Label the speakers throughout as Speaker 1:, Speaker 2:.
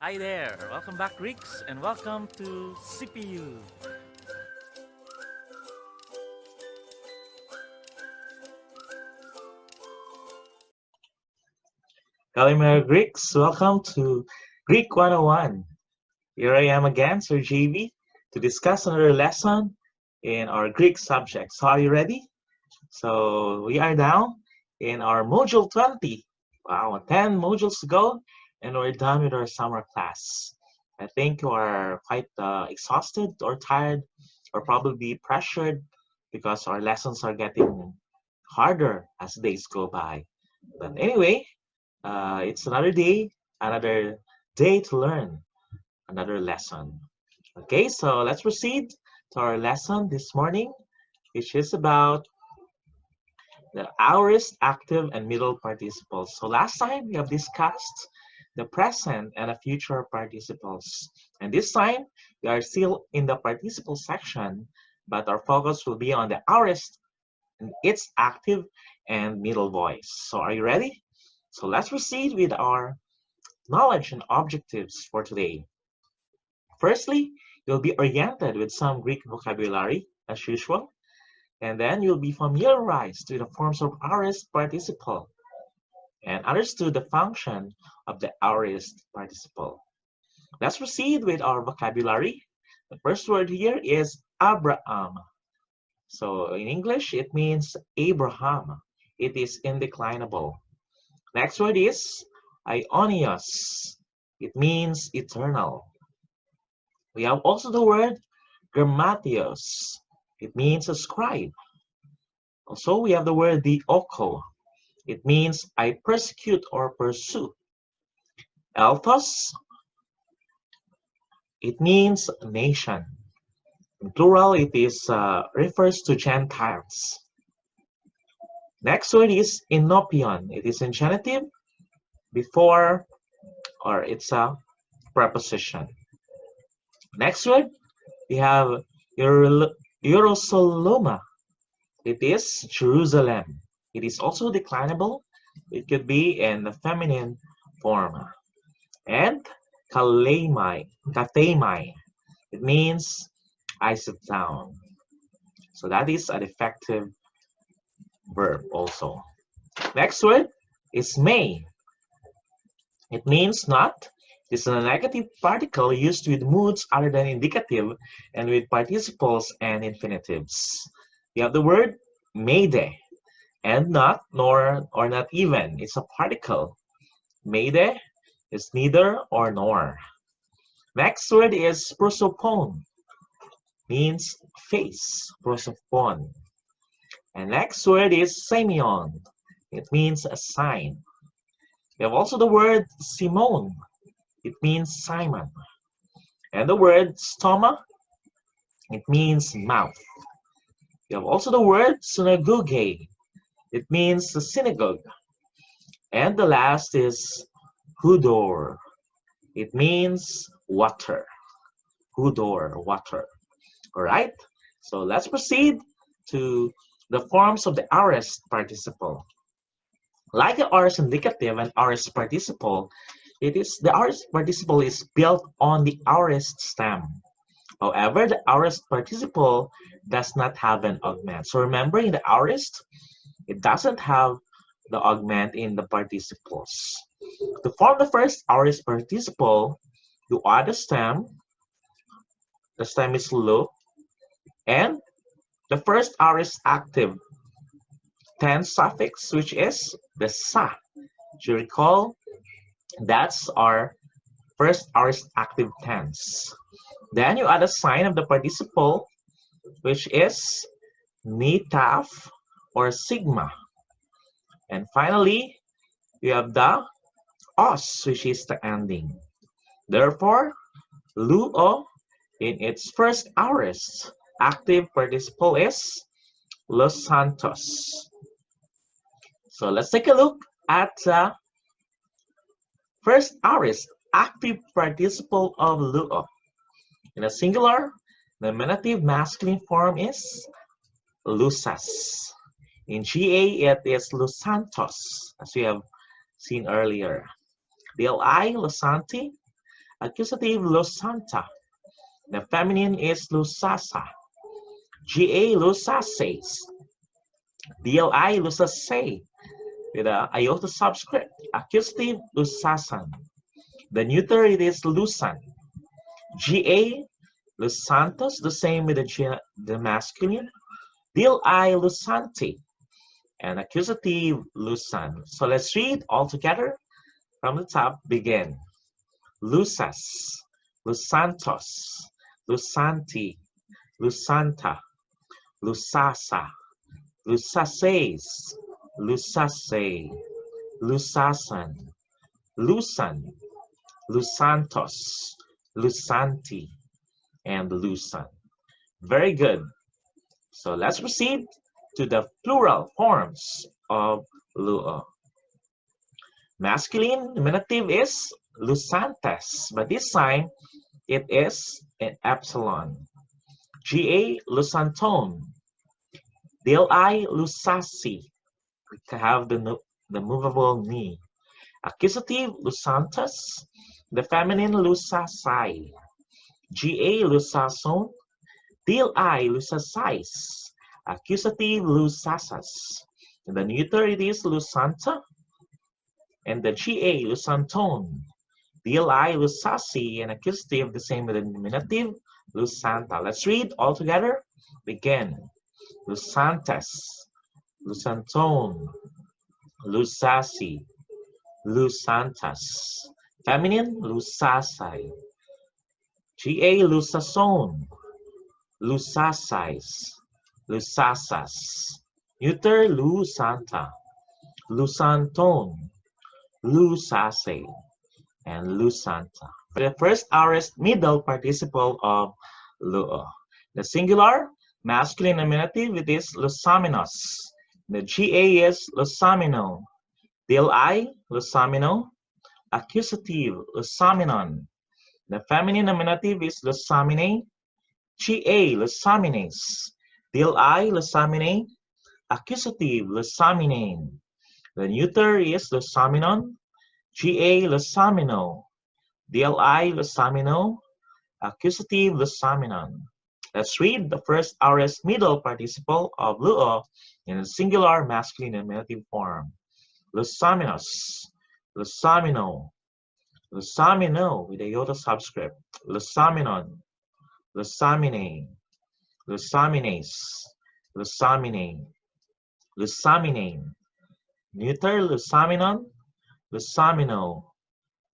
Speaker 1: Hi there, welcome back Greeks and welcome to CPU.
Speaker 2: Kalimera Greeks, welcome to Greek101. Here I am again, Sir JB, to discuss another lesson in our Greek subject. So are you ready? So we are now in our module 20. Wow, 10 modules to go, and we're done with our summer class. I think you are quite exhausted or tired or probably pressured because our lessons are getting harder as days go by. But anyway, it's another day to learn, another lesson. Okay, so let's proceed to our lesson this morning, which is about the aorist, active, and middle participles. So last time we have discussed the present and the future participles. And this time we are still in the participle section, but our focus will be on the aorist and its active and middle voice. So are you ready? So let's proceed with our knowledge and objectives for today. Firstly, you'll be oriented with some Greek vocabulary as usual, and then you'll be familiarized with the forms of aorist participle and understood the function of the aorist participle. Let's proceed with our vocabulary. The first word here is Abraham. So in English, it means Abraham. It is indeclinable. Next word is Ionios. It means eternal. We have also the word grammatios. It means a scribe. Also, we have the word dioko. It means I persecute or pursue. Elthos, it means nation. In plural, it is refers to Gentiles. Next word is inopion. It is infinitive before or it's a preposition. Next word, we have Jerusalem. It is Jerusalem. It is also declinable. It could be in the feminine form. And kathemai. It means I sit down. So that is a defective verb also. Next word is may. It means not. It's a negative particle used with moods other than indicative and with participles and infinitives. You have the word mayde. And not, nor, or not even. It's a particle. Mayde is neither or nor. Next word is prosopone. Means face. Prosopone. And next word is semeion. It means a sign. We have also the word Simone. It means Simon. And the word stoma. It means mouth. We have also the word synagogue. It means the synagogue. And the last is hudor. It means water. Hudor, water. All right. So let's proceed to the forms of the aorist participle. Like the aorist indicative and aorist participle, the aorist participle is built on the aorist stem. However, the aorist participle does not have an augment. So remember, in the aorist, it doesn't have the augment in the participles. To form the first aorist participle, you add a stem. The stem is low, and the first aorist active tense suffix, which is the sa. Do you recall? That's our first aorist active tense. Then you add a sign of the participle, which is nitaf or sigma. And finally, you have the os, which is the ending. Therefore, luo in its first aorist active participle is Los Santos. So let's take a look at the first aorist active participle of luo. In a singular, the nominative masculine form is lusas. In GA, it is Los Santos, as we have seen earlier. Li, Losanti, Accusative Lusanta. The feminine is Lusasa. GA Lusaces. DLI Lusase. With an iota subscript. Accusative Lusasan. The neuter it is Lusan. GA Lusantos, the same with the masculine. DLI Lusanti. And accusative Lusan. So let's read all together from the top. Begin. Lusas, Lusantos, Lusanti, Lusanta, Lusasa, Lusases, Lusase, Lusasan, Lusan, Lusantos, Lusanti, and Lusan. Very good. So let's proceed to the plural forms of luo. Masculine nominative is Lusantes, but this time it is an epsilon. GA Lusantone. DLI Lusasi. We have the movable knee. Accusative Lusantas. The feminine Lusasai. GA Lusason. DLI Lusasais. Accusative Lusasas. In the neuter it is Lusanta. And the GA Lusantone. DLI Lusasi, and accusative the same with the nominative Lusanta. Let's read all together. Begin. Lusantes, Lusantone, Lusasi, Lusantas. Feminine Lusasai. GA Lusason, Lusasais, Lusasas. Neuter Lusanta, Lusantone, Lusase, and Lusanta. For the first aorist middle participle of luo. The singular masculine nominative it is Lusaminos. The GA is Lusamino. DLI Lusamino. Accusative Lusaminon. The feminine nominative is Lusamine. GA Lusamines. DLI Lusamine. Accusative Lusaminane. The neuter is Lusaminon. GA Lusamino. DLI Lusamino. Accusative Lusaminon. Let's read the first aorist middle participle of luo in a singular masculine nominative form. Lusaminos, Lusamino, Lusamino with a iota subscript. Lusaminon, Lusamine, Lusamines, Lusamine, Lusaminane. Neuter Lusaminon, Lusamino,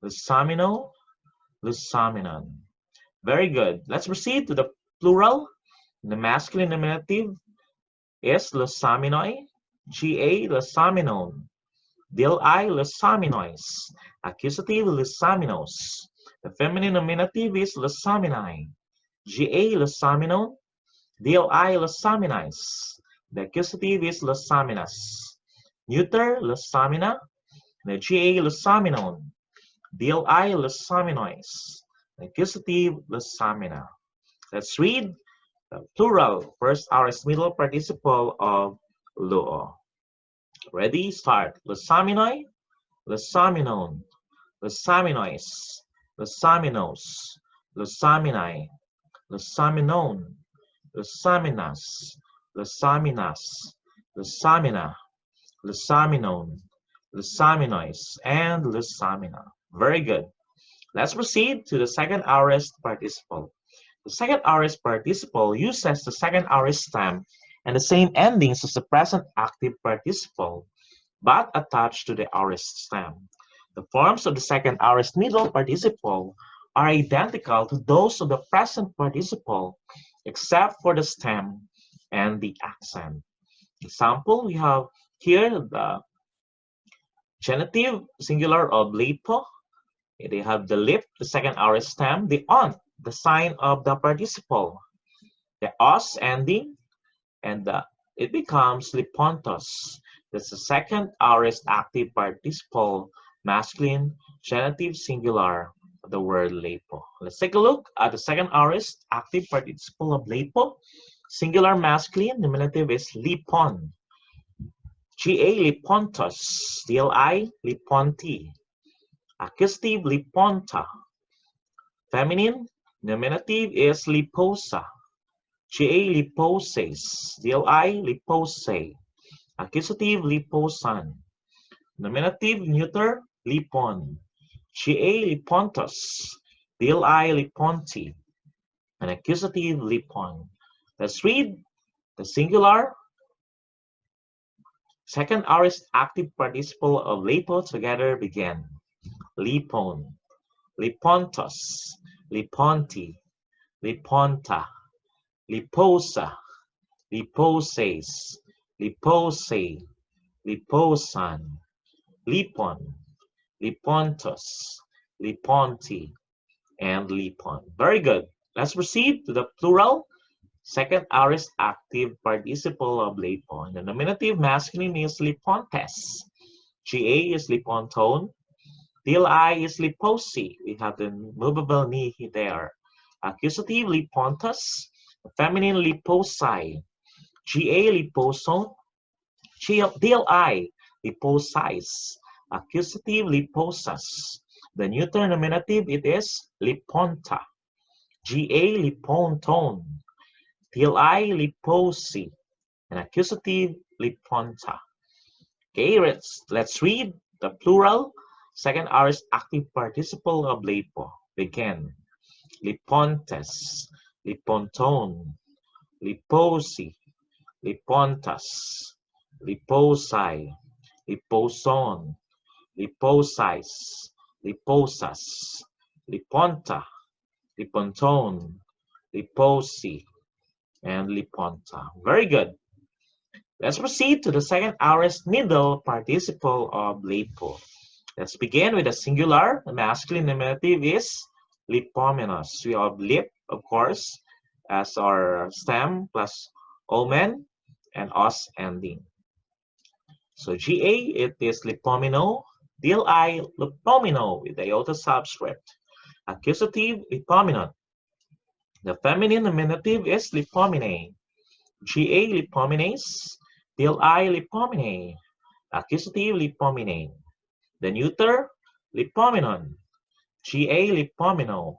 Speaker 2: Lusamino, Lusaminon. Very good. Let's proceed to the plural. The masculine nominative is Lusaminoi. GA Lusaminone. DLI Lusaminois. Accusative Lusaminos. The feminine nominative is Lusaminai. GA Lusaminone. DLI Lusaminize. The accusative is Lusaminas. Neuter Lusamina. The GA Lusaminone. DLI Lusaminois. Accusative Lusamina. Let's read the plural first aorist middle participle of luo. Ready? Start. Lusaminoi, Lusaminone, Lusaminois, Lusaminos, Lusaminai, Lusaminone, Lusaminas, Lusaminas, Lusamina, Lusaminone, Lusaminois, and Lusamina. Very good. Let's proceed to the second aorist participle. The second aorist participle uses the second aorist stem and the same endings as the present active participle, but attached to the aorist stem. The forms of the second aorist middle participle are identical to those of the present participle, except for the stem and the accent. Example, we have here the genitive singular of lipo. They have the lip, the second aorist stem, the on, the sign of the participle, the os ending, and it becomes lipontos. That's the second aorist active participle, masculine, genitive singular of the word lipo. Let's take a look at the second aorist active participle of lipo. Singular masculine, nominative is lipon. GA lipontos, DLI liponti. Accusative liponta. feminine nominative is liposa. GA liposes. DLI lipose. Accusative liposan. Nominative neuter lipon. GA lipontos. DLI liponti. And accusative lipon. Let's read the singular second aorist active participle of lipo together begin. Lipon, lipontos, liponti, liponta, liposa, liposes, lipose, liposan, lipon, lipontos, liponti, and lipon. Very good. Let's proceed to the plural second aorist active participle of lipo. The nominative masculine is lipontes. GA is lipontone. DLI is liposi. We have the movable knee there. Accusative lipontus. Feminine liposi. GA liposone. DLI liposis. Accusative liposas. The neuter nominative it is liponta. GA lipontone. DLI liposi. And accusative liponta. Okay, let's read the plural second aorist active participle of lipo. Begin. Lipontes, lipontone, liposi, lipontas, liposi, liposon, liposis, liposas, liponta, lipontone, liposi, and liponta. Very good. Let's proceed to the second aorist middle participle of lipo. Let's begin with the singular. The masculine nominative is lipomenos. We have lip, of course, as our stem plus omen and os ending. So GA, it is lipomino. DLI, lipomino with iota subscript. Accusative, lipominant. The feminine nominative is lipomine. GA, lipominase. DLI, lipomine. Accusative, lipomine. The neuter, lipominon. GA, lipomino.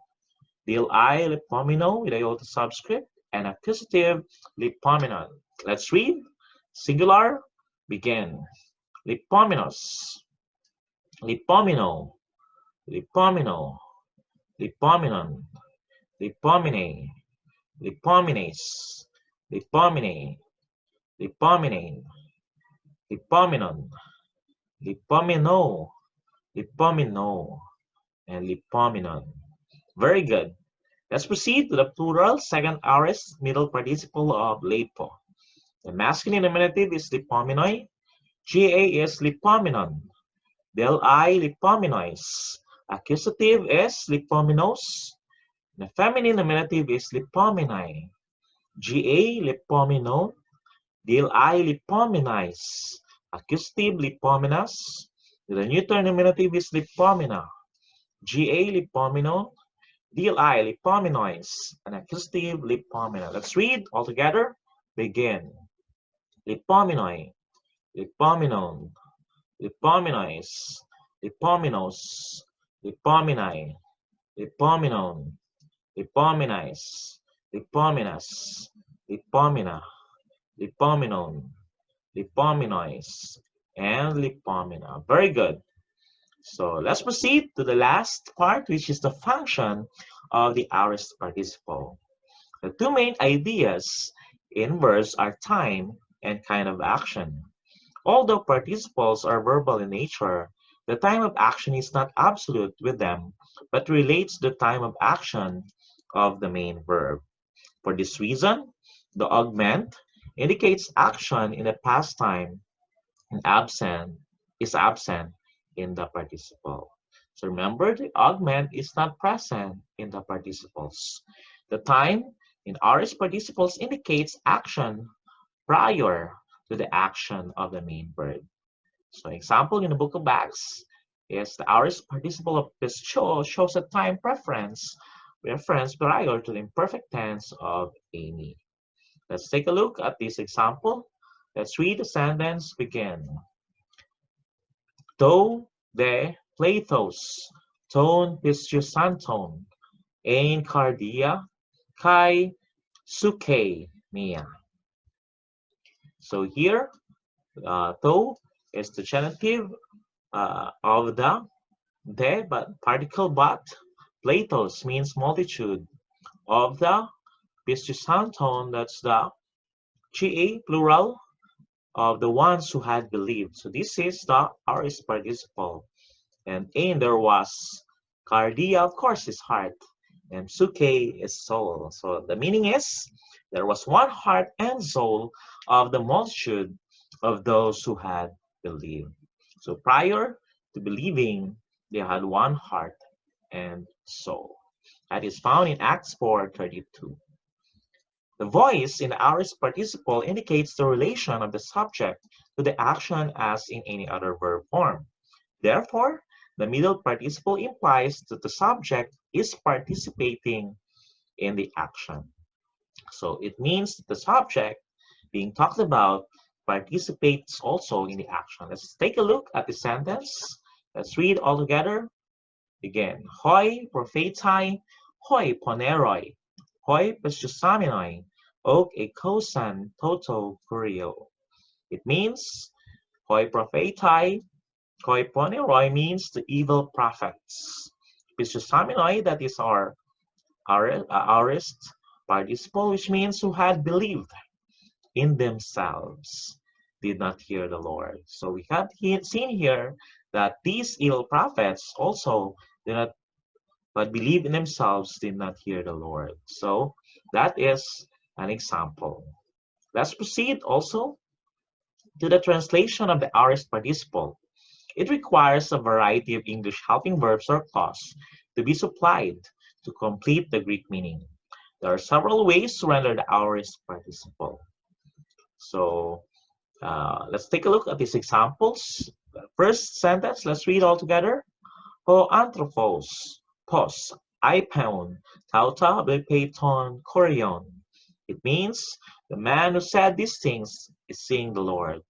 Speaker 2: DLI, lipomino with iota subscript. And accusative, lipominon. Let's read. Singular, begin. Lipominos. Lipomino. Lipomino. Lipominon. Lipomine. Lipominase. Lipomine. Lipomine. Lipominon. Lipomino, lipomino, and lipominon. Very good. Let's proceed to the plural second aorist middle participle of lipo. The masculine nominative is lipominoi. GA is lipominon. DLI lipominois. Accusative is lipominos. The feminine nominative is lipomini. GA lipominon. DLI lipominize. Accusative lipominas. The neuter nominative is lipomina. GA lipomino. DLI lipominois. And accusative lipomina. Let's read all together. Begin. Lipominoi. Lipominon. Lipominois. Lipominos. Lipominai. Lipominon. Lipominize. Lipominas. Lipomina. Lipominon. Lipominois, and lipomina. Very good. So let's proceed to the last part, which is the function of the aorist participle. The two main ideas in verbs are time and kind of action. Although participles are verbal in nature, the time of action is not absolute with them, but relates the time of action of the main verb. For this reason, the augment indicates action in the past time and is absent in the participle. So remember, the augment is not present in the participles. The time in aorist participles indicates action prior to the action of the main verb. So example in the book of Acts is the aorist participle of bestow shows a time reference prior to the imperfect tense of Amy. Let's take a look at this example. Let's read the sentence begin. To de plathos, ton pistusanton, ein cardia, kai suke mia. So here, to is the genitive of the de, but particle but. Platos means multitude. Of the Pistusanton, that's the GA plural of the ones who had believed. So this is the aorist participle. And in there was cardia, of course, is heart. And suke is soul. So the meaning is there was one heart and soul of the multitude of those who had believed. So prior to believing, they had one heart and soul. That is found in Acts 4:32. The voice in the aorist participle indicates the relation of the subject to the action as in any other verb form. Therefore, the middle participle implies that the subject is participating in the action. So it means that the subject being talked about participates also in the action. Let's take a look at the sentence. Let's read all together. Again, hoi prophetai, hoi poneroi, hoi pestusaminoi, og ekosan toto kurio. It means hoi prophetai, hoi poneroi means the evil prophets. Pestusaminoi, that is our aorist participle, which means who had believed in themselves, did not hear the Lord. So we have seen here that these evil prophets also did not, but believe in themselves, did not hear the Lord. So that is an example. Let's proceed also to the translation of the aorist participle. It requires a variety of English helping verbs or clause to be supplied to complete the Greek meaning. There are several ways to render the aorist participle. So let's take a look at these examples. First sentence, let's read all together. O anthropos, pos, ipeon, tauta bepeton chorion. It means the man who said these things is seeing the Lord.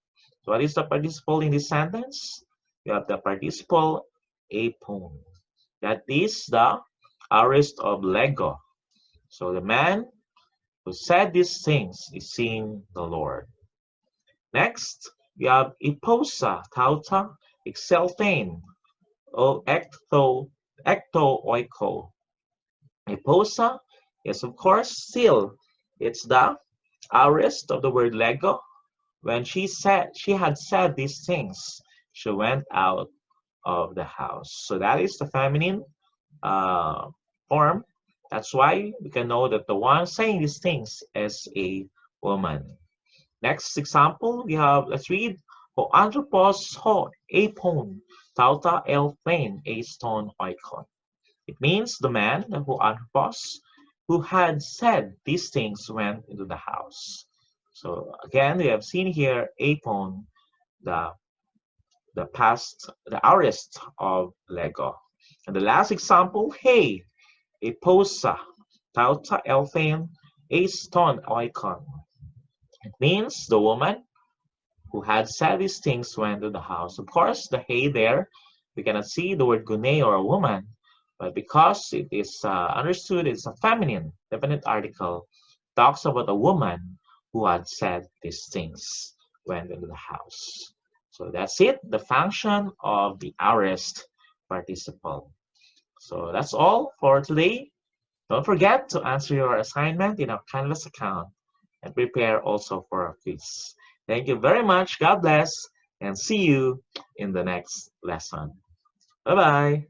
Speaker 2: So what is the participle in this sentence? You have the participle apon. That is the aorist of lego. So the man who said these things is seeing the Lord. Next, you have iposa, tauta, exeltane, o ecto oiko. Iposa is of course still. It's the aorist of the word lego. When she had said these things, she went out of the house. So that is the feminine form. That's why we can know that the one saying these things is a woman. Next example, we have, let's read, ho anthropos ho apon, tauta elphen a stone oikon. It means the man, who anthropos, who had said these things went into the house. So again, we have seen here apon, the aorist of lego. And the last example, hey, eposa, tauta elphen a stone oikon. It means the woman who had said these things went to the house. Of course, the hey there, we cannot see the word gune or a woman, but because it is understood it's a feminine definite article, talks about a woman who had said these things went into the house. So that's it, the function of the aorist participle. So that's all for today. Don't forget to answer your assignment in our Canvas account and prepare also for our quiz. Thank you very much. God bless and see you in the next lesson. Bye-bye.